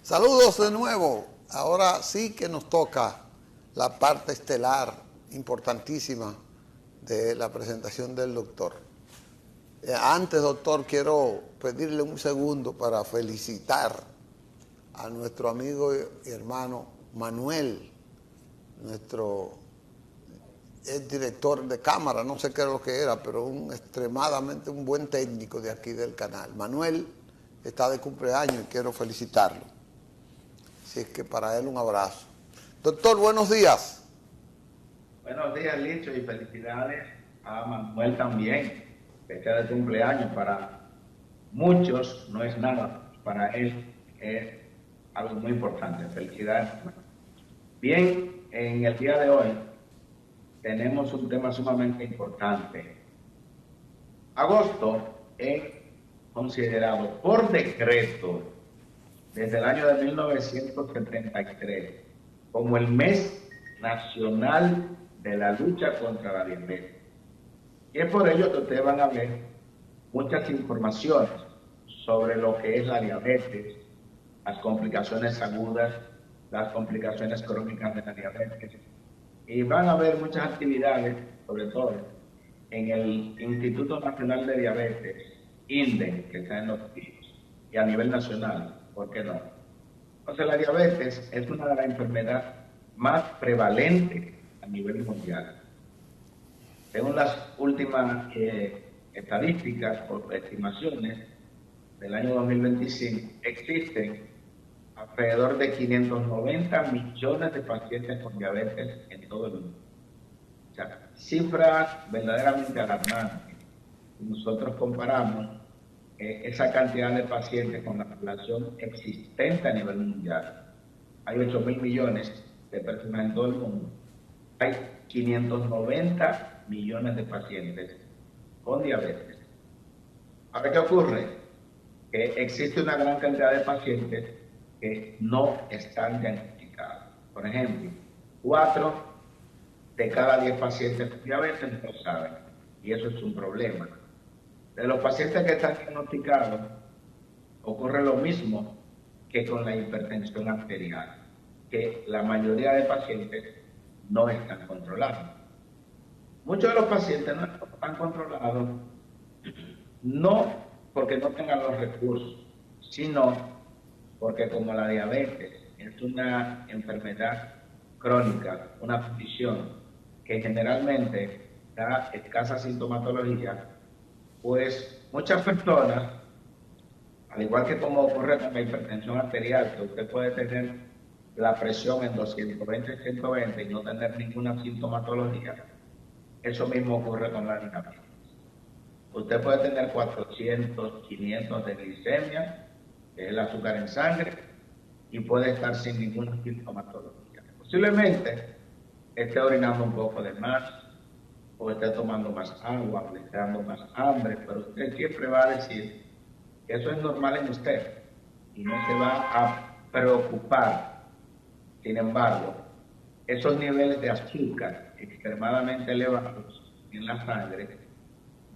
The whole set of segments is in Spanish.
Saludos de nuevo. Ahora sí que nos toca la parte estelar importantísima de la presentación del doctor. Antes, doctor, quiero pedirle un segundo para felicitar a nuestro amigo y hermano Manuel, nuestro director de cámara, no sé qué era lo que era, pero extremadamente un buen técnico de aquí del canal. Manuel está de cumpleaños y quiero felicitarlo. Así es que para él un abrazo. Doctor, buenos días. Buenos días, Licho, y felicidades a Manuel también, que está de cumpleaños. Para muchos no es nada, para él es algo muy importante. Felicidades. Bien, en el día de hoy tenemos un tema sumamente importante. Agosto es considerado por decreto desde el año de 1973 como el mes nacional de la lucha contra la diabetes. Y es por ello que ustedes van a ver muchas informaciones sobre lo que es la diabetes, las complicaciones agudas, las complicaciones crónicas de la diabetes. Y van a ver muchas actividades, sobre todo en el Instituto Nacional de Diabetes, INDE, que está en los pisos, y a nivel nacional, ¿por qué no? Entonces la diabetes es una de las enfermedades más prevalentes a nivel mundial. Según las últimas estadísticas o estimaciones del año 2025, existen alrededor de 590 millones de pacientes con diabetes en todo el mundo. O sea, cifras verdaderamente alarmantes. Nosotros comparamos esa cantidad de pacientes con la población existente a nivel mundial. Hay 8.000 millones de personas en todo el mundo. Hay 590 millones de pacientes con diabetes. Ahora, ¿qué ocurre? Que existe una gran cantidad de pacientes que no están diagnosticados. Por ejemplo, 4 de cada 10 pacientes con diabetes no lo saben, y eso es un problema. De los pacientes que están diagnosticados, ocurre lo mismo que con la hipertensión arterial, que la mayoría de pacientes no están controlados. Muchos de los pacientes no están controlados, no porque no tengan los recursos, sino porque como la diabetes es una enfermedad crónica, una condición que generalmente da escasa sintomatología, pues muchas personas, al igual que como ocurre con la hipertensión arterial, que usted puede tener la presión en 220-120 y no tener ninguna sintomatología, eso mismo ocurre con la diabetes. Usted puede tener 400, 500 de glicemia, que es el azúcar en sangre, y puede estar sin ninguna sintomatología. Posiblemente esté orinando un poco de más, o esté tomando más agua, o le esté dando más hambre, pero usted siempre va a decir que eso es normal en usted y no se va a preocupar. Sin embargo, esos niveles de azúcar extremadamente elevados en la sangre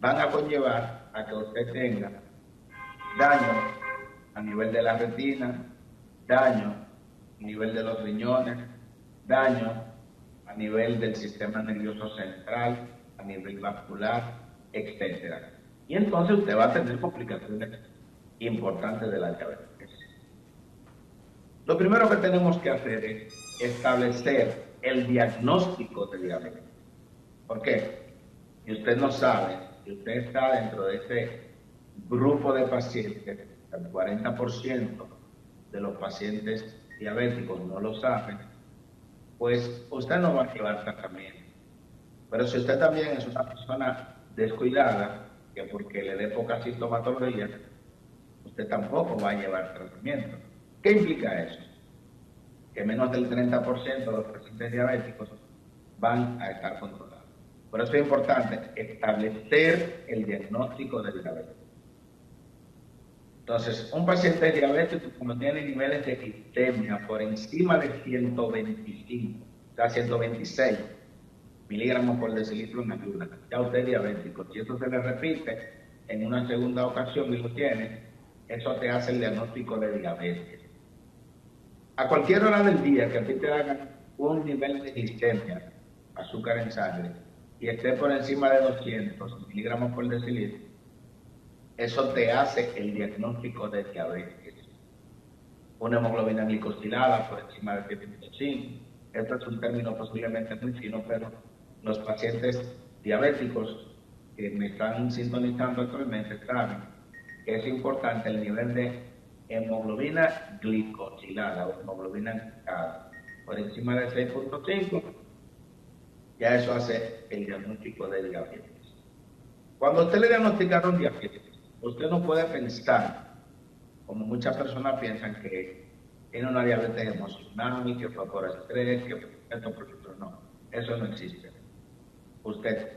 van a conllevar a que usted tenga daño a nivel de la retina, daño a nivel de los riñones, daño a nivel del sistema nervioso central, a nivel vascular, etc. Y entonces usted va a tener complicaciones importantes de la diabetes. Lo primero que tenemos que hacer es establecer el diagnóstico de diabetes. ¿Por qué? Si usted no sabe, si usted está dentro de ese grupo de pacientes, el 40% de los pacientes diabéticos no lo saben, pues usted no va a llevar tratamiento. Pero si usted también es una persona descuidada, que porque le dé poca sintomatología, usted tampoco va a llevar tratamiento. ¿Qué implica eso? Que menos del 30% de los pacientes diabéticos van a estar controlados. Por eso es importante establecer el diagnóstico de diabetes. Entonces, un paciente diabético cuando tiene niveles de glicemia por encima de 125, o sea, 126 miligramos por decilitro en ayuda, ya usted es diabético. Si eso se le repite en una segunda ocasión y lo tiene, eso te hace el diagnóstico de diabetes. a cualquier hora del día que a ti te hagan un nivel de glicemia, azúcar en sangre, y esté por encima de 200 miligramos por decilitro, eso te hace el diagnóstico de diabetes. Una hemoglobina glicosilada por encima de 7.5. Esto es un término posiblemente muy fino, pero los pacientes diabéticos que me están sintonizando actualmente saben que es importante el nivel de hemoglobina glicosilada o hemoglobina glicada por encima de 6.5. Ya eso hace el diagnóstico de diabetes. Cuando usted le diagnosticaron diabetes, usted no puede pensar, como muchas personas piensan, que tiene una diabetes emocional, que fue por estrés, que fue esto por otro. No, eso no existe. Usted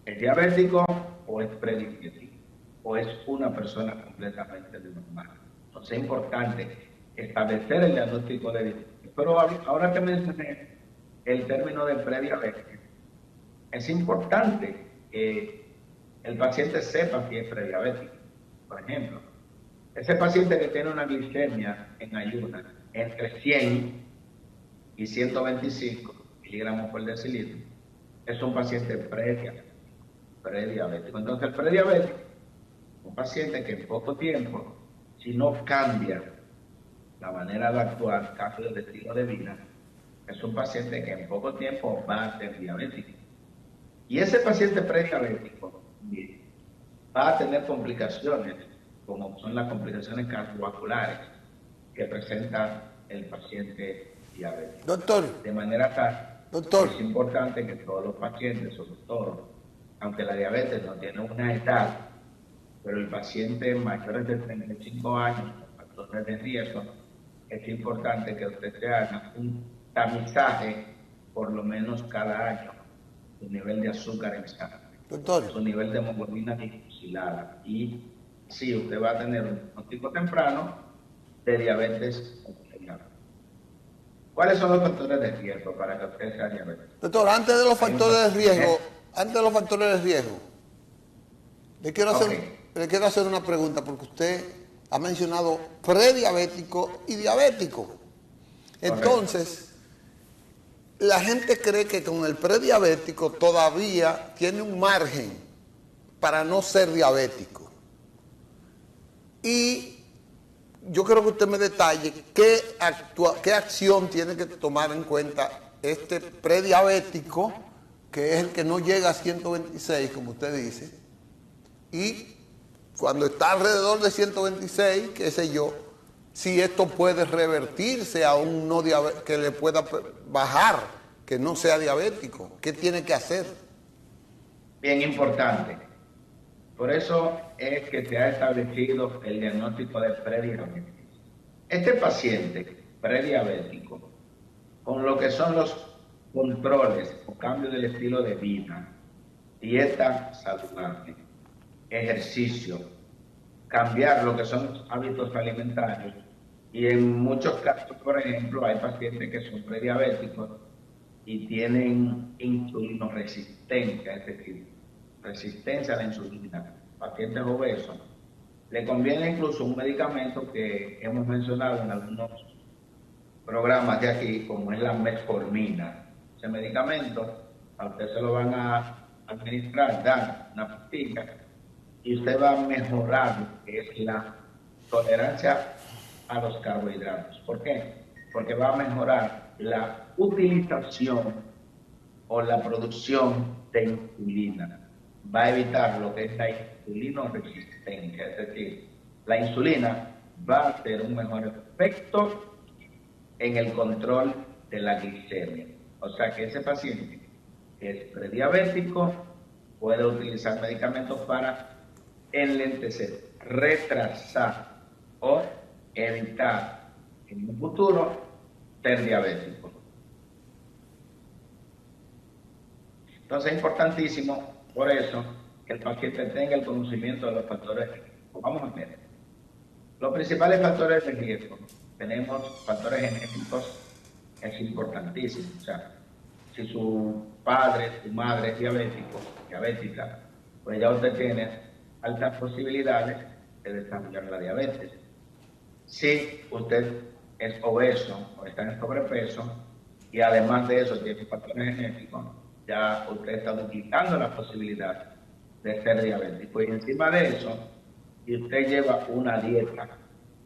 es diabético o es prediabético, o es una persona completamente normal. Entonces es importante establecer el diagnóstico de diabetes. Pero ahora que mencioné el término de prediabetes, es importante que el paciente sepa si es prediabético. Por ejemplo, ese paciente que tiene una glicemia en ayunas entre 100 y 125 miligramos por decilitro es un paciente prediabético. Entonces, el prediabético es un paciente que en poco tiempo, si no cambia la manera de actuar, cambio de estilo de vida, es un paciente que en poco tiempo va a ser diabético. Y ese paciente prediabético va a tener complicaciones, como son las complicaciones cardiovasculares que presenta el paciente diabético. Doctor, De manera tal, doctor, es importante que todos los pacientes, sobre todo, aunque la diabetes no tiene una edad, pero el paciente mayor de 35 años, con factores de riesgo, es importante que usted se haga un tamizaje por lo menos cada año su nivel de azúcar en sangre, doctor, su nivel de hemoglobina glicosilada, y sí, usted va a tener un diagnóstico temprano de diabetes. ¿Cuáles son los factores de riesgo para que usted sea diabético? doctor, antes de los factores de riesgo, le quiero hacer una pregunta porque usted ha mencionado prediabético y diabético. Entonces, la gente cree que con el prediabético todavía tiene un margen para no ser diabético. Y yo quiero que usted me detalle qué acción tiene que tomar en cuenta este prediabético, que es el que no llega a 126, como usted dice, y cuando está alrededor de 126, qué sé yo, si esto puede revertirse a un no diabético, que le pueda bajar, que no sea diabético. ¿Qué tiene que hacer? Bien importante. Por eso es que se ha establecido el diagnóstico de prediabetes. Este paciente prediabético, con lo que son los controles o cambios del estilo de vida, dieta saludable, ejercicio, cambiar lo que son los hábitos alimentarios, y en muchos casos, por ejemplo, hay pacientes que son prediabéticos y tienen insulinoresistencia, es decir, resistencia a la insulina, pacientes obesos, le conviene incluso un medicamento que hemos mencionado en algunos programas de aquí, como es la metformina. Ese medicamento a usted se lo van a administrar, dar una pastilla, y usted va a mejorar lo que es la tolerancia a los carbohidratos. ¿Por qué? Porque va a mejorar la utilización o la producción de insulina. Va a evitar lo que es la insulinoresistencia, es decir, la insulina va a tener un mejor efecto en el control de la glicemia. O sea que ese paciente que es prediabético puede utilizar medicamentos para enlentecer, retrasar o evitar en un futuro ser diabético. Entonces es importantísimo, por eso, que el paciente tenga el conocimiento de los factores de riesgo. Vamos a ver. Los principales factores de riesgo. Tenemos factores genéticos, es importantísimo. O sea, si su padre, su madre es diabético, diabética, pues ya usted tiene altas posibilidades de desarrollar la diabetes. Si usted es obeso o está en sobrepeso y además de eso tiene factores genéticos, ya usted está duplicando la posibilidad de ser diabético. Y encima de eso, si usted lleva una dieta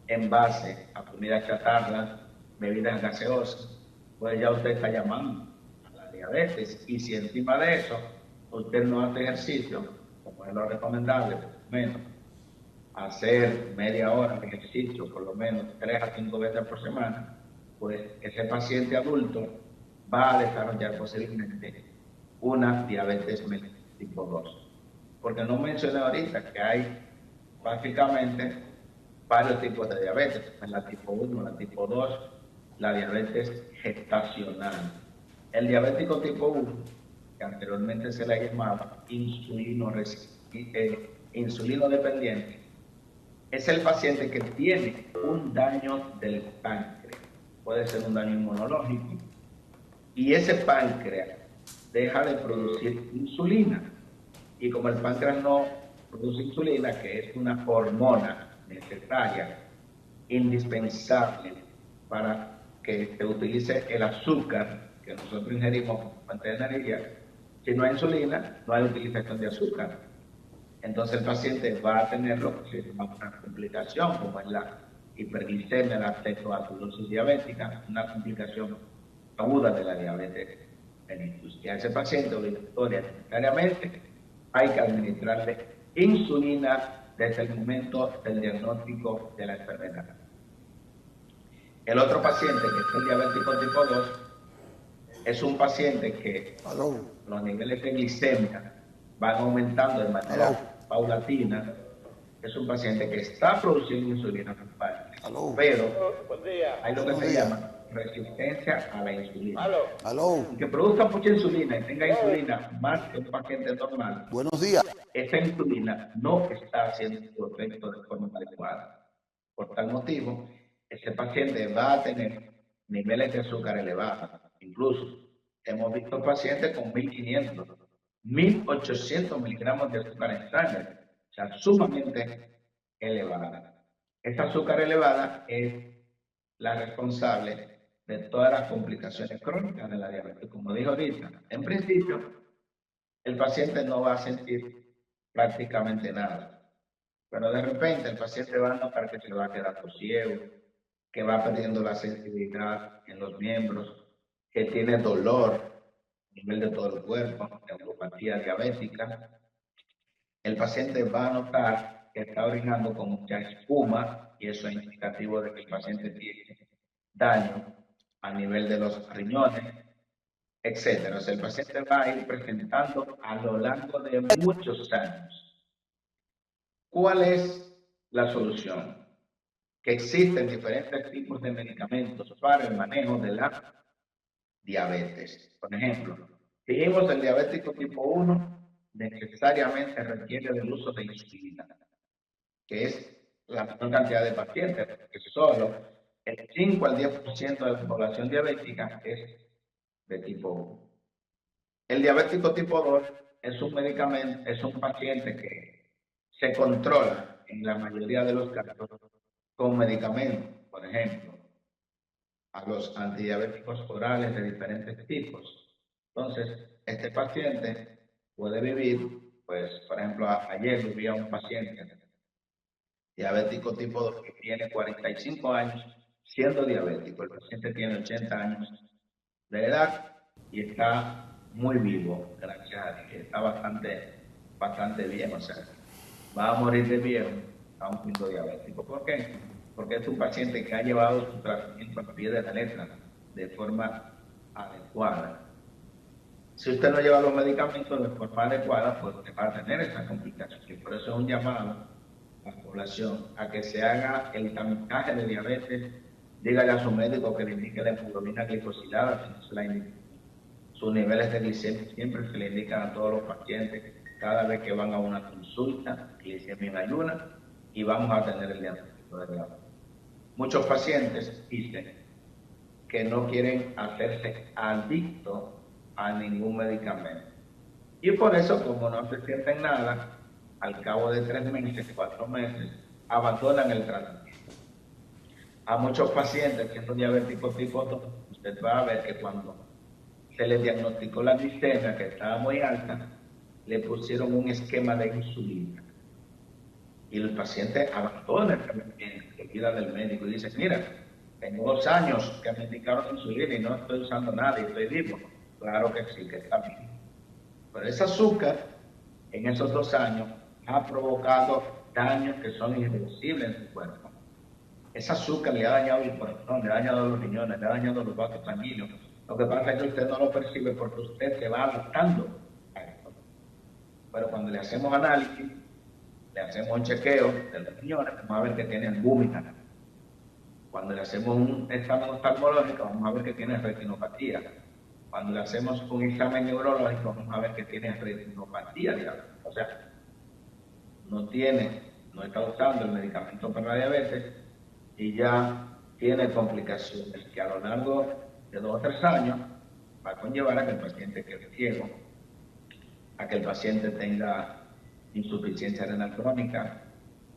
en base a comida chatarra, bebidas gaseosas, pues ya usted está llamando a la diabetes. Y si encima de eso usted no hace ejercicio, como es lo recomendable, por lo menos hacer media hora de ejercicio, por lo menos 3 a 5 veces por semana, pues ese paciente adulto va a desarrollar posiblemente una diabetes tipo 2. Porque no mencioné ahorita que hay básicamente varios tipos de diabetes, la tipo 1, la tipo 2, la diabetes gestacional. El diabético tipo 1, que anteriormente se le llamaba insulino dependiente, es el paciente que tiene un daño del páncreas. Puede ser un daño inmunológico. Y ese páncreas deja de producir insulina. Y como el páncreas no produce insulina, que es una hormona necesaria, indispensable para que se utilice el azúcar que nosotros ingerimos como fuente de energía, si no hay insulina, no hay utilización de azúcar. Entonces el paciente va a tener lo que se llama una complicación, como es la hiperglicemia, la ketoacidosis diabética, una complicación aguda de la diabetes mellitus. Y a ese paciente obligatoria necesariamente hay que administrarle insulina desde el momento del diagnóstico de la enfermedad. El otro paciente, que es el diabético tipo 2, es un paciente que los niveles de glicemia van aumentando de manera paulatina. Es un paciente que está produciendo insulina, pero hay lo que se llama resistencia a la insulina. Y que produzca mucha insulina y tenga insulina más que un paciente normal. Buenos días. Esa insulina no está haciendo su efecto de forma adecuada. Por tal motivo, ese paciente va a tener niveles de azúcar elevados. Incluso hemos visto pacientes con 1500, 1800 miligramos de azúcar en sangre, o sea, sumamente elevada. Esta azúcar elevada es la responsable de todas las complicaciones crónicas de la diabetes. Como dijo ahorita, en principio, el paciente no va a sentir prácticamente nada. Pero de repente el paciente va a notar que se va a quedar ciego, que va perdiendo la sensibilidad en los miembros, que tiene dolor a nivel de todo el cuerpo, neuropatía diabética. El paciente va a notar que está orinando con mucha espuma y eso es indicativo de que el paciente tiene daño a nivel de los riñones, etcétera. O sea, el paciente va a ir presentando a lo largo de muchos años. ¿Cuál es la solución? Que existen diferentes tipos de medicamentos para el manejo de la diabetes. Por ejemplo, si vemos el diabético tipo 1, necesariamente requiere del uso de insulina, que es la menor cantidad de pacientes, porque solo el 5 al 10% de la población diabética es de tipo 1. El diabético tipo 2 es un medicamento, es un paciente que se controla en la mayoría de los casos con medicamentos, por ejemplo, a los antidiabéticos orales de diferentes tipos. Entonces, este paciente puede vivir, pues, por ejemplo, ayer vivía un paciente diabético tipo 2 que tiene 45 años siendo diabético. El paciente tiene 80 años de edad y está muy vivo, gracias a Dios. Está bastante bien, o sea, va a morir de viejo a un punto diabético. ¿Por qué? Porque es un paciente que ha llevado su tratamiento al pie de la letra de forma adecuada. Si usted no lleva los medicamentos de forma adecuada, pues va a tener esa complicación. Y por eso es un llamado a la población a que se haga el tamizaje de diabetes. Dígale a su médico que le indique la hemoglobina glicosilada, si no se la indica. Sus niveles de glicemia siempre se le indican a todos los pacientes cada vez que van a una consulta, glicemia en ayuna, y vamos a tener el diagnóstico de diabetes. Muchos pacientes dicen que no quieren hacerse adictos a ningún medicamento. Y por eso, como no se sienten nada, al cabo de 3 meses, 4 meses, abandonan el tratamiento. a muchos pacientes siendo diabéticos tipo 2, usted va a ver que cuando se les diagnosticó la glicemia, que estaba muy alta, le pusieron un esquema de insulina. Y el paciente abandona el tratamiento, se cuida del médico y dice, mira, tengo 2 años que me indicaron insulina y no estoy usando nada y estoy vivo. Claro que sí, que está bien. Pero ese azúcar, en esos 2 años, ha provocado daños que son irreversibles en su cuerpo. Ese azúcar le ha dañado el corazón, le ha dañado los riñones, le ha dañado los vasos sanguíneos. Lo que pasa es que usted no lo percibe porque usted se va adaptando a esto. Pero cuando le hacemos análisis, le hacemos un chequeo de los riñones, vamos a ver que tiene albúmina. Cuando le hacemos un examen oftalmológico, vamos a ver que tiene retinopatía. Cuando le hacemos un examen neurológico, vamos a ver que tiene retinopatía diabética. O sea, no está usando el medicamento para la diabetes y ya tiene complicaciones que a lo largo de 2 o 3 años va a conllevar a que el paciente quede ciego, a que el paciente tenga insuficiencia renal crónica,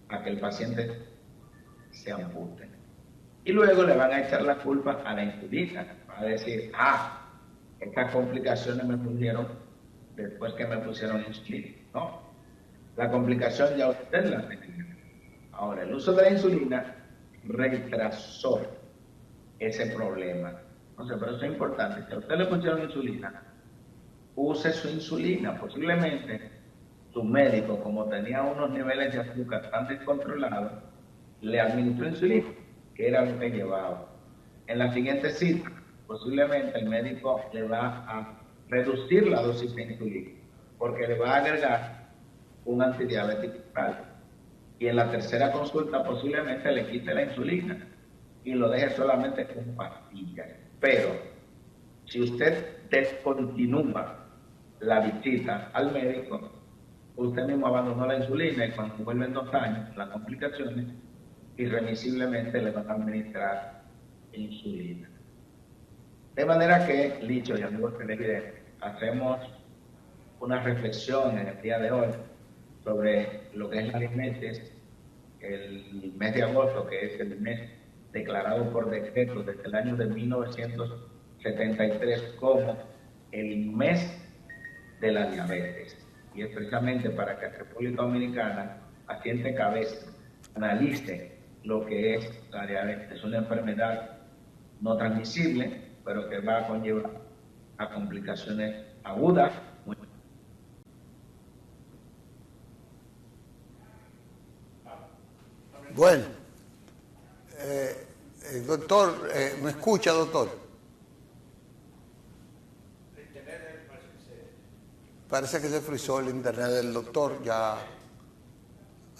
a que el paciente se ampute. Y luego le van a echar la culpa a la insulina. Va a decir, estas complicaciones me pusieron después que me pusieron insulina. No, la complicación ya usted la tenía. Ahora, el uso de la insulina retrasó ese problema. Entonces, pero eso es importante. Si a usted le pusieron insulina, use su insulina. Posiblemente su médico, como tenía unos niveles de azúcar tan descontrolados, le administró insulina, que era lo que llevaba. En la siguiente cita, posiblemente el médico le va a reducir la dosis de insulina, porque le va a agregar un antidiabético oral. Y en la tercera consulta posiblemente le quite la insulina y lo deje solamente con pastillas. Pero si usted descontinúa la visita al médico, usted mismo abandonó la insulina y cuando vuelven 2 años, las complicaciones, irremisiblemente le van a administrar insulina. De manera que, Licho y amigos televidentes, hacemos una reflexión en el día de hoy sobre lo que es la diabetes, el mes de agosto, que es el mes declarado por decreto desde el año de 1973 como el mes de la diabetes. Y es precisamente para que la República Dominicana asiente cabeza, analice lo que es la diabetes. Es una enfermedad no transmisible, pero que va a conllevar a complicaciones agudas. Bueno, doctor, ¿me escucha, doctor? Parece que se frizó el internet del doctor ya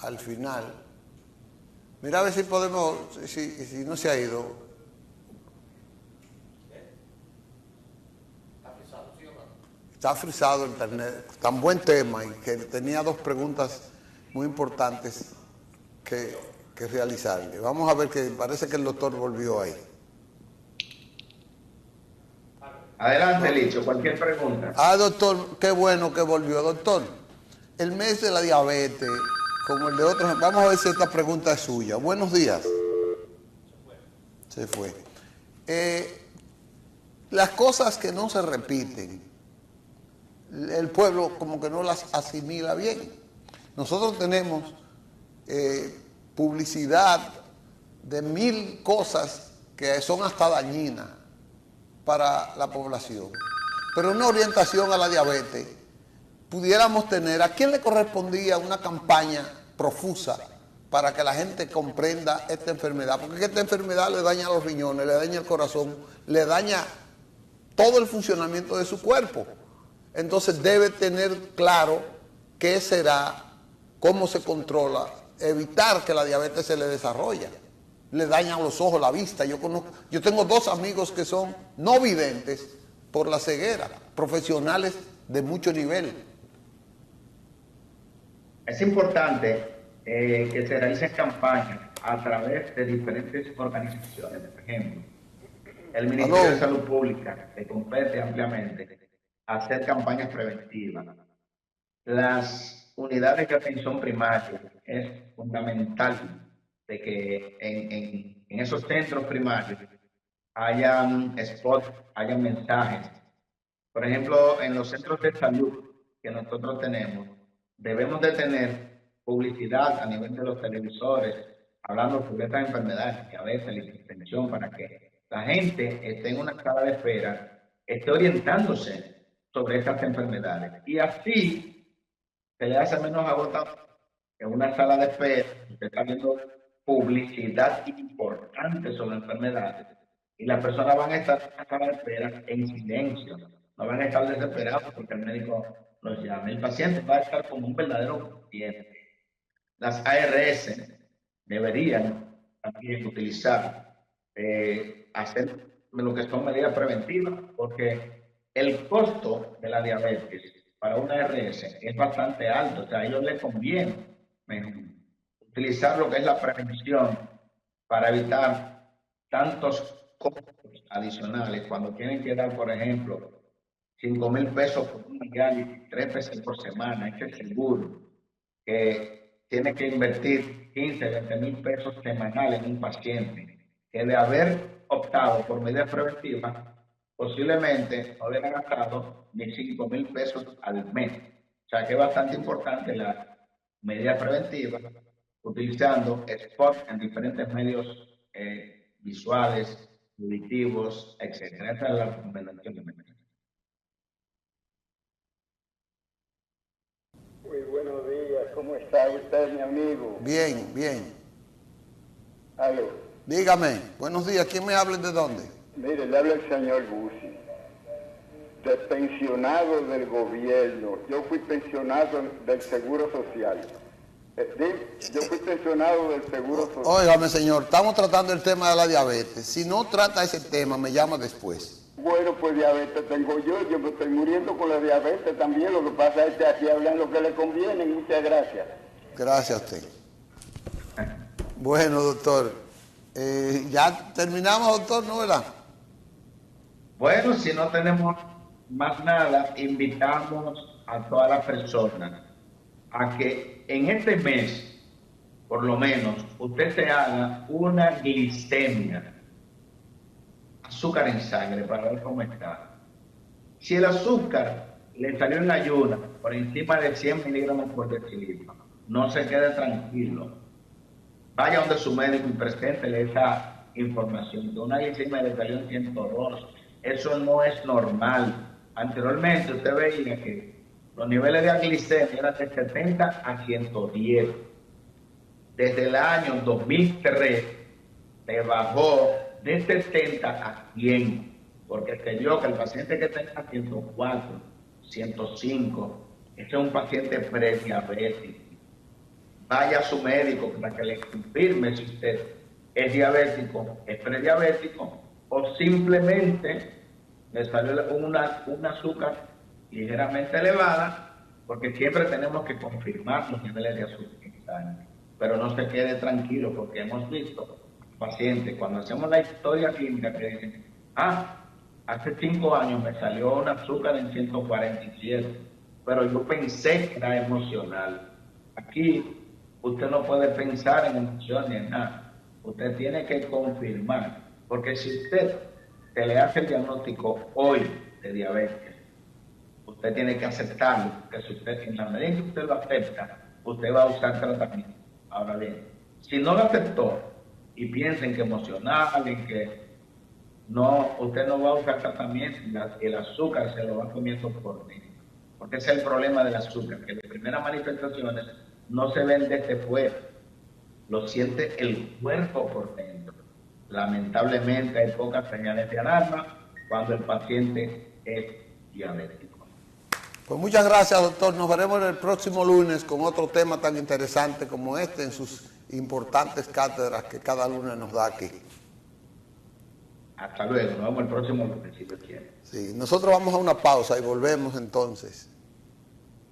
al final. Mira a ver si podemos, si no se ha ido. Está frisado el internet, tan buen tema y que tenía 2 preguntas muy importantes que realizarle. Vamos a ver que parece que el doctor volvió ahí. Adelante, Licho, cualquier pregunta. Doctor, qué bueno que volvió. Doctor, el mes de la diabetes, como el de otros, vamos a ver si esta pregunta es suya. Buenos días. Se fue. Las cosas que no se repiten, el pueblo como que no las asimila bien. Nosotros tenemos publicidad de 1000 cosas que son hasta dañinas para la población, pero una orientación a la diabetes pudiéramos tener. ¿A quién le correspondía una campaña profusa para que la gente comprenda esta enfermedad? Porque esta enfermedad le daña los riñones, le daña el corazón, le daña todo el funcionamiento de su cuerpo. Entonces debe tener claro qué será, cómo se controla, evitar que la diabetes se le desarrolle. Le dañan los ojos, la vista. Yo tengo 2 amigos que son no videntes por la ceguera, profesionales de mucho nivel. Es importante que se realicen campañas a través de diferentes organizaciones. Por ejemplo, el Ministerio de Salud Pública le compete ampliamente hacer campañas preventivas. Las unidades de atención primaria es fundamental de que en en esos centros primarios hayan spots, hayan mensajes. Por ejemplo, en los centros de salud que nosotros tenemos, debemos de tener publicidad a nivel de los televisores, hablando sobre estas enfermedades, diabetes, la hipertensión, para que la gente esté en una sala de espera, esté orientándose sobre estas enfermedades. Y así se le hace menos agotamiento en una sala de espera, usted está viendo publicidad importante sobre enfermedades y las personas van a estar en la sala de espera en silencio, no van a estar desesperados porque el médico los llame. El paciente va a estar como un verdadero paciente. Las ARS deberían también utilizar, hacer lo que son medidas preventivas, porque el costo de la diabetes para una ARS es bastante alto, o sea, a ellos les conviene utilizar lo que es la prevención para evitar tantos costos adicionales cuando tienen que dar, por ejemplo, 5,000 pesos por un diálisis, 3 pesos por semana. Este es seguro que tiene que invertir 15, 20 mil pesos semanales en un paciente que de haber optado por medidas preventivas, posiblemente no le han gastado ni 5,000 pesos al mes. O sea que es bastante importante la medida preventiva, utilizando spots en diferentes medios visuales, auditivos, etc. Esa es la recomendación que me da. Muy buenos días, ¿cómo está usted, mi amigo? Bien, bien. Aló. Dígame, buenos días, ¿quién me habla y de dónde? Mire, le habla el señor Bussi, de pensionado del gobierno. Yo fui pensionado del Seguro Social. Yo fui pensionado del Seguro Social. Óigame, señor, estamos tratando el tema de la diabetes. Si no trata ese tema, me llama después. Bueno, pues diabetes tengo yo me estoy muriendo con la diabetes también. Lo que pasa es que aquí hablan lo que le conviene. Muchas gracias. Gracias a usted. Bueno, doctor, ya terminamos, doctor, ¿no, verdad? Bueno, si no tenemos más nada, invitamos a todas las personas a que en este mes, por lo menos, usted se haga una glicemia, azúcar en sangre, para ver cómo está. Si el azúcar le salió en ayuna por encima de 100 miligramos por decilitro, no se quede tranquilo. Vaya donde su médico y preséntele esa información. De una glicemia le salió en 102. Eso no es normal. Anteriormente usted veía que los niveles de glicemia eran de 70 a 110. Desde el año 2003 le bajó de 70 a 100, porque se vio que el paciente que tenga 104, 105, ese es un paciente prediabético. Vaya a su médico para que le confirme si usted es diabético, es prediabético, o simplemente le salió un azúcar ligeramente elevada, porque siempre tenemos que confirmar los niveles de azúcar en sangre. Pero no se quede tranquilo, porque hemos visto pacientes, cuando hacemos la historia clínica, que dicen, hace 5 años me salió un azúcar en 147, pero yo pensé que era emocional. Aquí usted no puede pensar en emociones ni en nada. Usted tiene que confirmar, porque si usted se le hace el diagnóstico hoy de diabetes, usted tiene que aceptarlo, porque si usted, en la medida en que usted lo acepta, usted va a usar tratamiento. Ahora bien, si no lo aceptó y piensa en que emocional, en que no, usted no va a usar tratamiento, el azúcar se lo va comiendo por dentro. Porque ese es el problema del azúcar, que las primeras manifestaciones no se ven desde fuera, lo siente el cuerpo por dentro. Lamentablemente hay pocas señales de alarma cuando el paciente es diabético. Pues muchas gracias, doctor. Nos veremos el próximo lunes con otro tema tan interesante como este en sus importantes cátedras que cada lunes nos da aquí. Hasta luego, nos vemos el próximo lunes, si Dios quiere. Sí, nosotros vamos a una pausa y volvemos entonces.